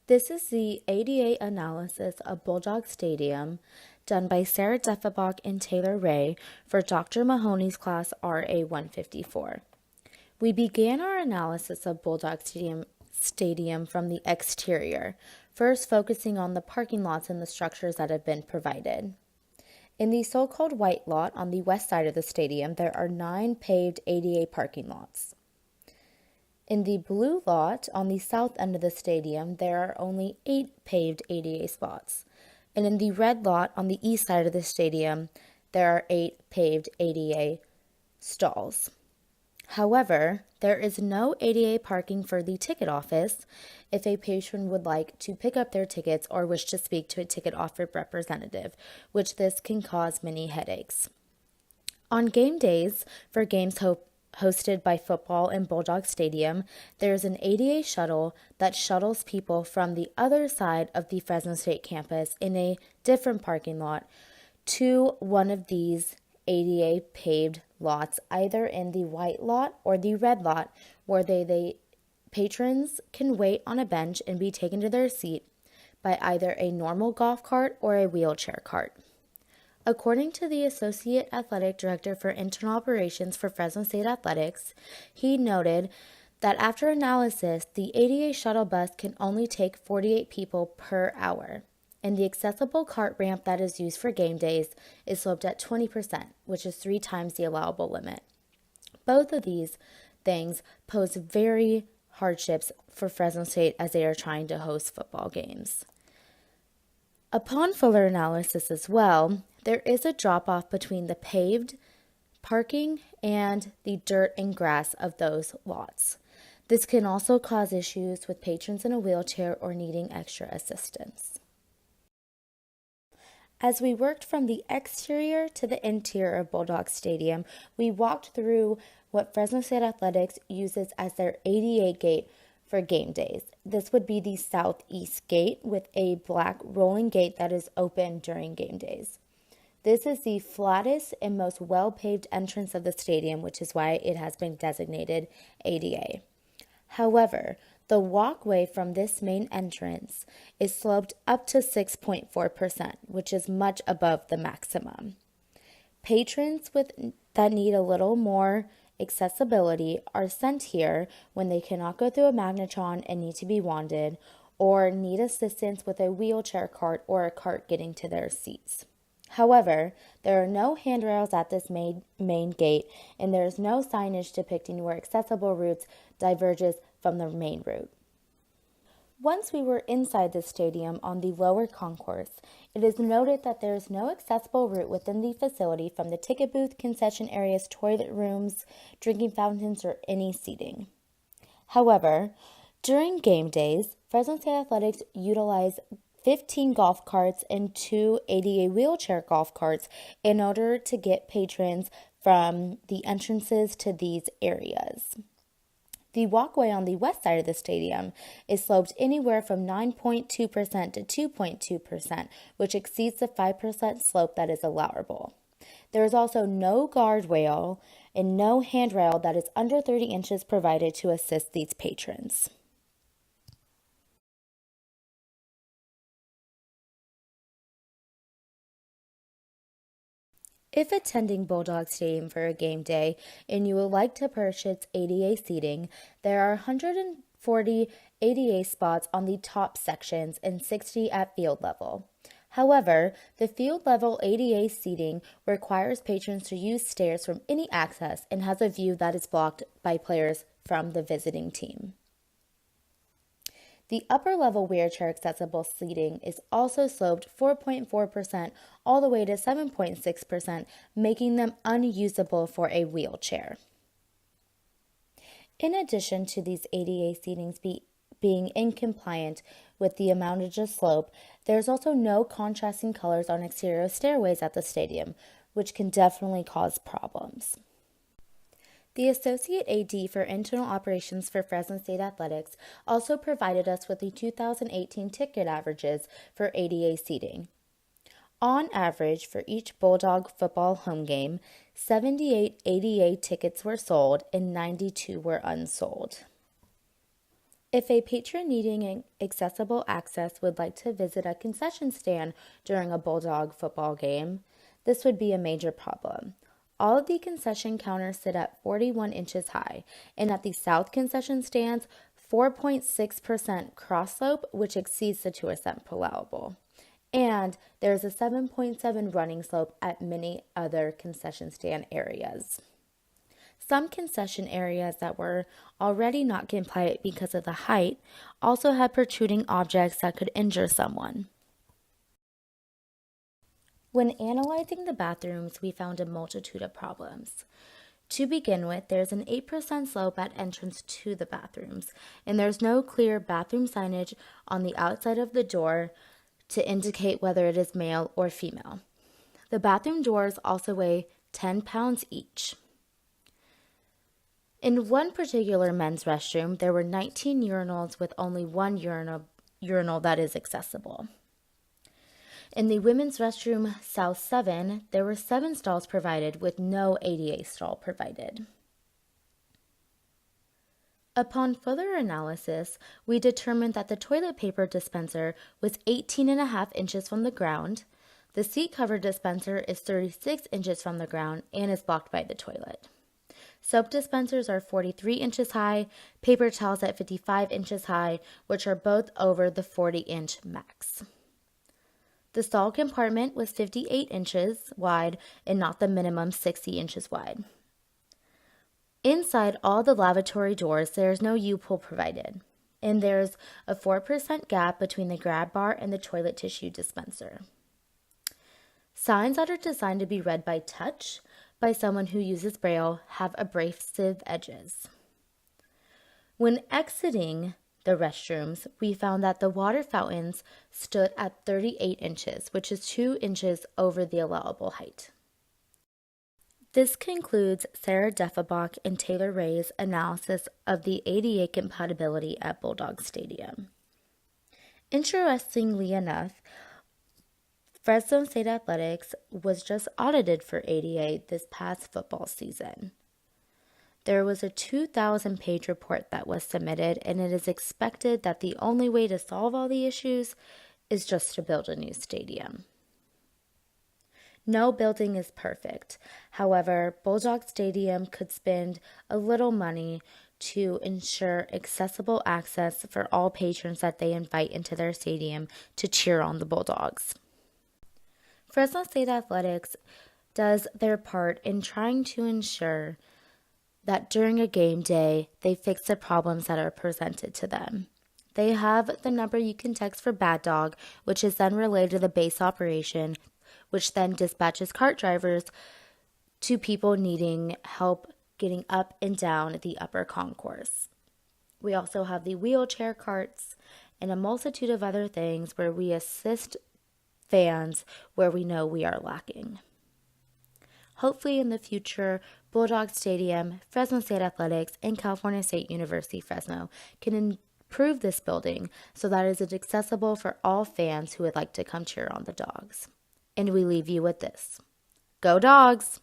This is the ADA analysis of Bulldog Stadium done by Sarah Deffenbach and Taylor Ray for Dr. Mahoney's class RA 154. We began our analysis of Bulldog Stadium from the exterior, first focusing on the parking lots and the structures that have been provided. In the so-called white lot on the west side of the stadium, there are 9 paved ADA parking lots. In the blue lot on the south end of the stadium, there are only 8 paved ADA spots. And in the red lot on the east side of the stadium, there are 8 paved ADA stalls. However, there is no ADA parking for the ticket office if a patron would like to pick up their tickets or wish to speak to a ticket office representative, which this can cause many headaches. On game days, for games hosted by football in Bulldog Stadium, there's an ADA shuttle that shuttles people from the other side of the Fresno State campus in a different parking lot to one of these ADA paved lots, either in the white lot or the red lot, where they patrons can wait on a bench and be taken to their seat by either a normal golf cart or a wheelchair cart. According to the Associate Athletic Director for Internal Operations for Fresno State Athletics, he noted that after analysis, the ADA shuttle bus can only take 48 people per hour, and the accessible cart ramp that is used for game days is sloped at 20%, which is 3 times the allowable limit. Both of these things pose very hardships for Fresno State as they are trying to host football games. Upon fuller analysis as well, there is a drop-off between the paved parking and the dirt and grass of those lots. This can also cause issues with patrons in a wheelchair or needing extra assistance. As we worked from the exterior to the interior of Bulldog Stadium, we walked through what Fresno State Athletics uses as their ADA gate for game days. This would be the southeast gate with a black rolling gate that is open during game days. This is the flattest and most well-paved entrance of the stadium, which is why it has been designated ADA. However, the walkway from this main entrance is sloped up to 6.4%, which is much above the maximum. Patrons that need a little more accessibility are sent here when they cannot go through a magnetron and need to be wanded, or need assistance with a wheelchair cart or a cart getting to their seats. However, there are no handrails at this main gate, and there is no signage depicting where accessible routes diverges from the main route. Once we were inside the stadium on the lower concourse, it is noted that there is no accessible route within the facility from the ticket booth, concession areas, toilet rooms, drinking fountains, or any seating. However, during game days, Fresno State Athletics utilize 15 golf carts and 2 ADA wheelchair golf carts in order to get patrons from the entrances to these areas. The walkway on the west side of the stadium is sloped anywhere from 9.2% to 2.2%, which exceeds the 5% slope that is allowable. There is also no guardrail and no handrail that is under 30 inches provided to assist these patrons. If attending Bulldog Stadium for a game day and you would like to purchase ADA seating, there are 140 ADA spots on the top sections and 60 at field level. However, the field level ADA seating requires patrons to use stairs from any access and has a view that is blocked by players from the visiting team. The upper level wheelchair accessible seating is also sloped 4.4% all the way to 7.6%, making them unusable for a wheelchair. In addition to these ADA seatings being incompliant with the amounted slope, there's also no contrasting colors on exterior stairways at the stadium, which can definitely cause problems. The Associate AD for Internal Operations for Fresno State Athletics also provided us with the 2018 ticket averages for ADA seating. On average, for each Bulldog football home game, 78 ADA tickets were sold and 92 were unsold. If a patron needing accessible access would like to visit a concession stand during a Bulldog football game, this would be a major problem. All of the concession counters sit at 41 inches high, and at the south concession stands, 4.6% cross slope, which exceeds the 2% allowable. And there's a 7.7 running slope at many other concession stand areas. Some concession areas that were already not compliant because of the height also had protruding objects that could injure someone. When analyzing the bathrooms, we found a multitude of problems. To begin with, there's an 8% slope at entrance to the bathrooms, and there's no clear bathroom signage on the outside of the door to indicate whether it is male or female. The bathroom doors also weigh 10 pounds each. In one particular men's restroom, there were 19 urinals with only one urinal that is accessible. In the women's restroom, South 7, there were 7 stalls provided with no ADA stall provided. Upon further analysis, we determined that the toilet paper dispenser was 18.5 inches from the ground, the seat cover dispenser is 36 inches from the ground and is blocked by the toilet. Soap dispensers are 43 inches high, paper towels at 55 inches high, which are both over the 40-inch max. The stall compartment was 58 inches wide and not the minimum 60 inches wide. Inside all the lavatory doors, there is no U-pull provided, and there's a 4% gap between the grab bar and the toilet tissue dispenser. Signs that are designed to be read by touch by someone who uses Braille have abrasive edges. When exiting the restrooms, we found that the water fountains stood at 38 inches, which is 2 inches over the allowable height. This concludes Sarah Deffenbach and Taylor Ray's analysis of the ADA compatibility at Bulldog Stadium. Interestingly enough, Fresno State Athletics was just audited for ADA this past football season. There was a 2,000-page report that was submitted, and it is expected that the only way to solve all the issues is just to build a new stadium. No building is perfect. However, Bulldog Stadium could spend a little money to ensure accessible access for all patrons that they invite into their stadium to cheer on the Bulldogs. Fresno State Athletics does their part in trying to ensure that during a game day, they fix the problems that are presented to them. They have the number you can text for Bad Dog, which is then relayed to the base operation, which then dispatches cart drivers to people needing help getting up and down the upper concourse. We also have the wheelchair carts and a multitude of other things where we assist fans where we know we are lacking. Hopefully in the future, Bulldog Stadium, Fresno State Athletics, and California State University Fresno can improve this building so that it is accessible for all fans who would like to come cheer on the Dogs. And we leave you with this. Go Dogs!